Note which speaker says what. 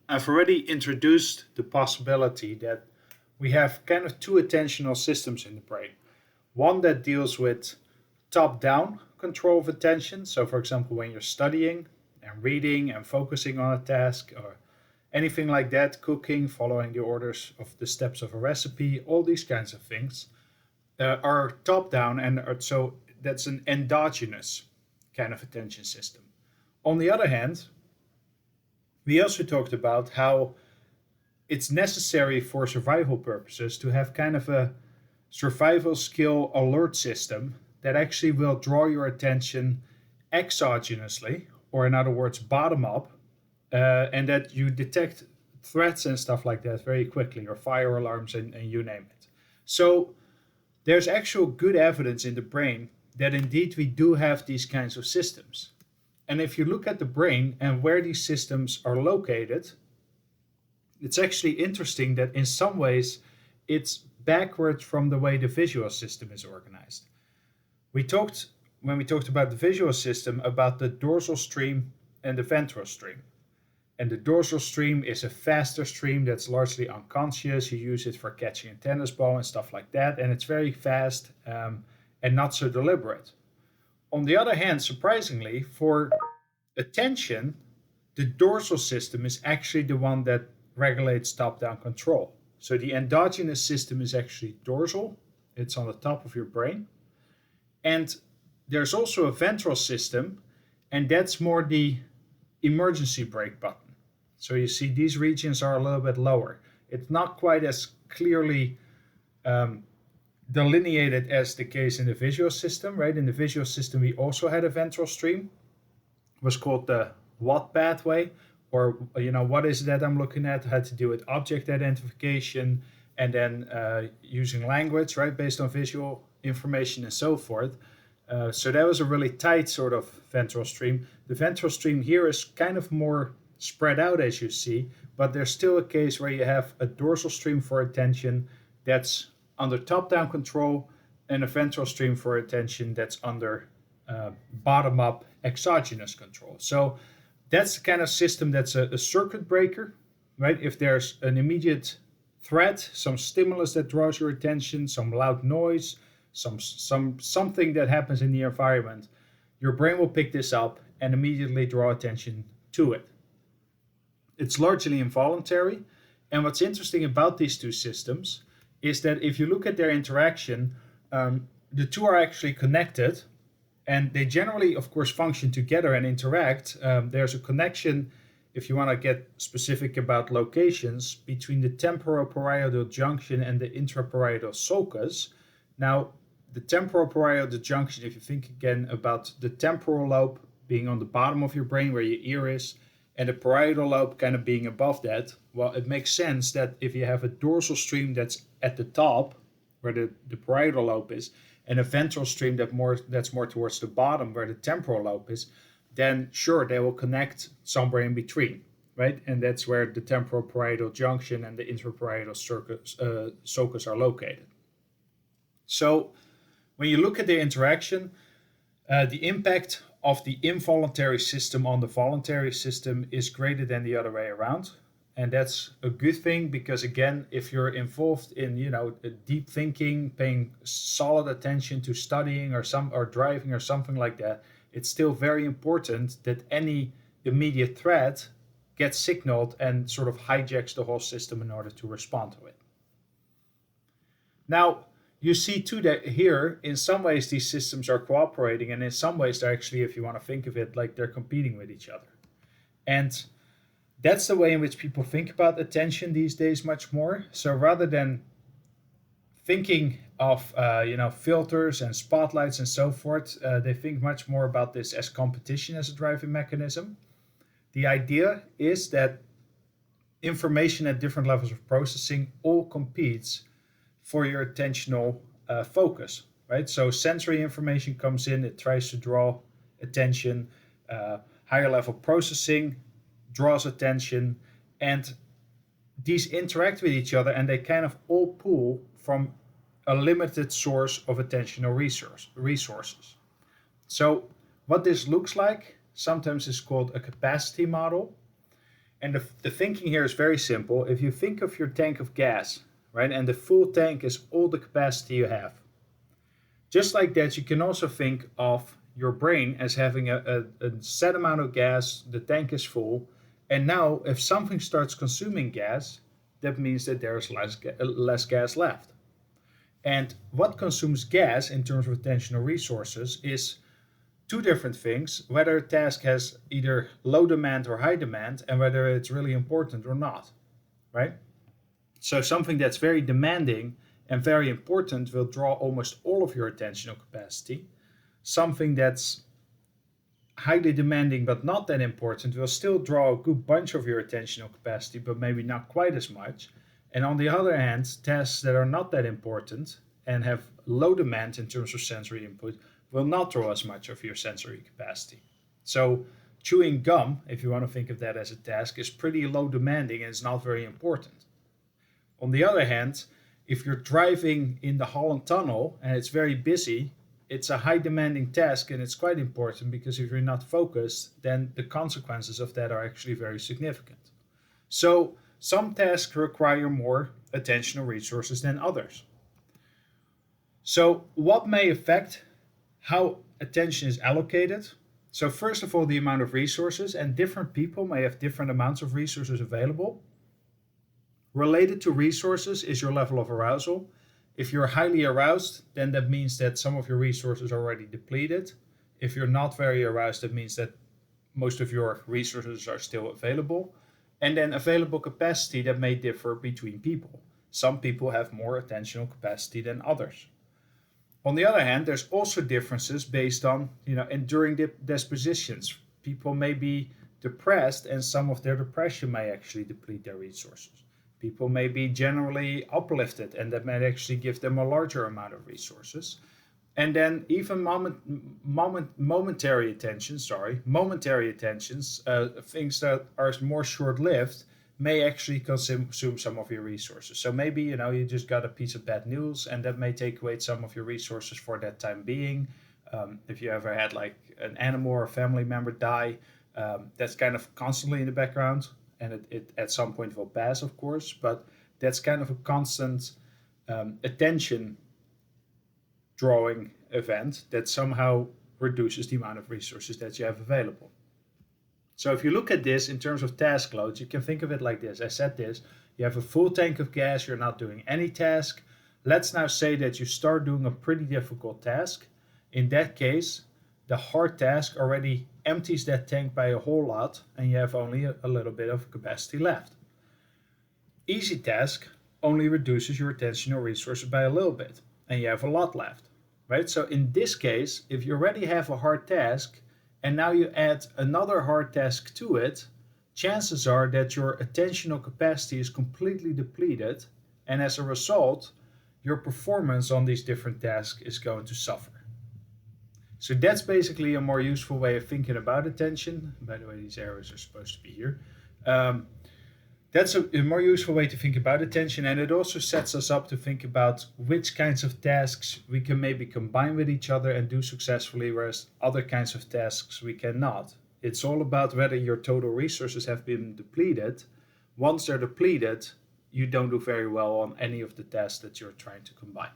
Speaker 1: I've already introduced the possibility that we have kind of two attentional systems in the brain. One that deals with top down control of attention. So, for example, when you're studying and reading and focusing on a task or anything like that, cooking, following the orders of the steps of a recipe, all these kinds of things are top down, and so that's an endogenous kind of attention system. On the other hand, we also talked about how it's necessary for survival purposes to have kind of a survival skill alert system that actually will draw your attention exogenously, or in other words, bottom up, and that you detect threats and stuff like that very quickly, or fire alarms, and you name it. So there's actual good evidence in the brain that indeed we do have these kinds of systems. And if you look at the brain and where these systems are located, it's actually interesting that in some ways it's backwards from the way the visual system is organized. We talked, when we talked about the visual system, about the dorsal stream and the ventral stream. And the dorsal stream is a faster stream that's largely unconscious. You use it for catching a tennis ball and stuff like that. And it's very fast and not so deliberate. On the other hand, surprisingly, for attention, the dorsal system is actually the one that regulates top-down control. So the endogenous system is actually dorsal. It's on the top of your brain. And there's also a ventral system, and that's more the emergency brake button. So you see these regions are a little bit lower. It's not quite as clearly delineated as the case in the visual system, right? In the visual system, we also had a ventral stream. It was called the what pathway, or what is that I'm looking at? It had to do with object identification and then using language, right, based on visual information and so forth. So that was a really tight sort of ventral stream. The ventral stream here is kind of more spread out, as you see, but there's still a case where you have a dorsal stream for attention that's under top-down control and a ventral stream for attention that's under bottom-up exogenous control. So that's the kind of system that's a circuit breaker, right? If there's an immediate threat, some stimulus that draws your attention, some loud noise, something that happens in the environment, your brain will pick this up and immediately draw attention to it. It's largely involuntary, and what's interesting about these two systems is that if you look at their interaction, the two are actually connected, and they generally, of course, function together and interact. There's a connection, if you want to get specific about locations, between the temporal parietal junction and the intraparietal sulcus. Now, the temporal parietal junction, if you think again about the temporal lobe being on the bottom of your brain where your ear is, and the parietal lobe kind of being above that, well, it makes sense that if you have a dorsal stream that's at the top, where the parietal lobe is, and a ventral stream that's more towards the bottom, where the temporal lobe is, then sure, they will connect somewhere in between, right? And that's where the temporal parietal junction and the intraparietal sulcus are located. So when you look at the interaction, the impact of the involuntary system on the voluntary system is greater than the other way around. And that's a good thing because, again, if you're involved in, deep thinking, paying solid attention to studying or driving or something like that, it's still very important that any immediate threat gets signaled and sort of hijacks the whole system in order to respond to it. Now, you see too that here, in some ways, these systems are cooperating, and in some ways, they're actually, if you want to think of it, like they're competing with each other. And that's the way in which people think about attention these days much more. So rather than thinking of filters and spotlights and so forth, they think much more about this as competition as a driving mechanism. The idea is that information at different levels of processing all competes for your attentional focus, right? So sensory information comes in, it tries to draw attention. Higher level processing draws attention, and these interact with each other, and they kind of all pull from a limited source of attentional resources. So what this looks like sometimes is called a capacity model. And the thinking here is very simple. If you think of your tank of gas, right, and the full tank is all the capacity you have, just like that, you can also think of your brain as having a set amount of gas, the tank is full, and now if something starts consuming gas, that means that there's less gas left. And what consumes gas in terms of attentional resources is two different things: whether a task has either low demand or high demand, and whether it's really important or not, right? So something that's very demanding and very important will draw almost all of your attentional capacity. Something that's highly demanding but not that important will still draw a good bunch of your attentional capacity, but maybe not quite as much. And on the other hand, tasks that are not that important and have low demand in terms of sensory input will not draw as much of your sensory capacity. So chewing gum, if you want to think of that as a task, is pretty low demanding and it's not very important. On the other hand, if you're driving in the Holland Tunnel and it's very busy, it's a high demanding task and it's quite important, because if you're not focused, then the consequences of that are actually very significant. So some tasks require more attentional resources than others. So what may affect how attention is allocated? So first of all, the amount of resources, and different people may have different amounts of resources available. Related to resources is your level of arousal. If you're highly aroused, then that means that some of your resources are already depleted. If you're not very aroused, that means that most of your resources are still available. And then available capacity, that may differ between people. Some people have more attentional capacity than others. On the other hand, there's also differences based on, enduring dispositions. People may be depressed and some of their depression may actually deplete their resources. People may be generally uplifted and that might actually give them a larger amount of resources. And then even momentary attentions, things that are more short-lived, may actually consume some of your resources. So maybe, you just got a piece of bad news and that may take away some of your resources for that time being. If you ever had like an animal or a family member die, that's kind of constantly in the background, and it at some point will pass, of course, but that's kind of a constant attention drawing event that somehow reduces the amount of resources that you have available. So if you look at this in terms of task loads, you can think of it like this. I said this: you have a full tank of gas, you're not doing any task. Let's now say that you start doing a pretty difficult task. In that case, the hard task already empties that tank by a whole lot and you have only a little bit of capacity left. Easy task only reduces your attentional resources by a little bit and you have a lot left, right? So in this case, if you already have a hard task and now you add another hard task to it, chances are that your attentional capacity is completely depleted, and as a result, your performance on these different tasks is going to suffer. So that's basically a more useful way of thinking about attention. By the way, these arrows are supposed to be here. That's a more useful way to think about attention, and it also sets us up to think about which kinds of tasks we can maybe combine with each other and do successfully, whereas other kinds of tasks we cannot. It's all about whether your total resources have been depleted. Once they're depleted, you don't do very well on any of the tasks that you're trying to combine.